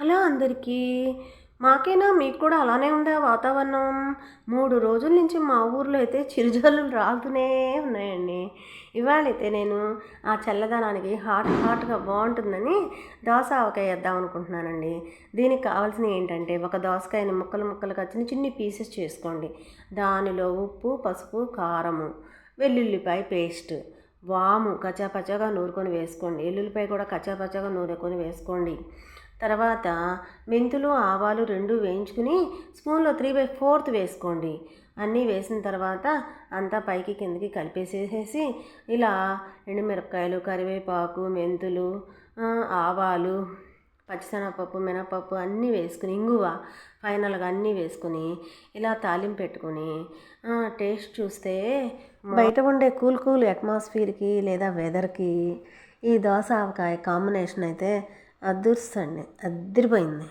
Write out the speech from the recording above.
Hello అందరికీ. మాకేనా మీకు కూడా అలానే ఉందా వాతావరణం? 3 రోజుల నుంచి మా ఊర్లో అయితే చిరుజల్లులు రాలుతూనే ఉన్నాయండి. ఇవాళైతే నేను ఆ చల్లదనానికి హాట్‌గా బావుంటుందని దోస ఆవకాయ వేద్దాం అనుకుంటున్నానండి. దీనికి కావాల్సినవి ఏంటంటే, ఒక దోసకాయని ముక్కలుగా చిన్ని పీసెస్ చేసుకోండి. దానిలో ఉప్పు, పసుపు, కారము, వెల్లుల్లిపాయ పేస్ట్, వాము కచ్చాపచ్చాగా నూరుకొని వేసుకోండి. ఎల్లుల్లిపాయ కూడా కచ్చాపచ్చాగా నూరుకొని వేసుకోండి. తర్వాత మెంతులు, ఆవాలు 2 వేయించుకుని స్పూన్లో 3/4 వేసుకోండి. అన్నీ వేసిన తర్వాత అంతా పైకి కిందకి కలిపేసేసి ఇలా ఎండుమిరపకాయలు, కరివేపాకు, మెంతులు, ఆవాలు, పచ్చిశనగపప్పు, మినపప్పు అన్నీ వేసుకుని, ఇంగువ ఫైనల్గా అన్నీ వేసుకుని ఇలా తాలింపు పెట్టుకుని టేస్ట్ చూస్తే బయట ఉండే కూల్ అట్మాస్ఫియర్కి లేదా వెదర్కి ఈ దోస ఆవకాయ కాంబినేషన్ అయితే అదృష్టండి, అదిరిపోయింది.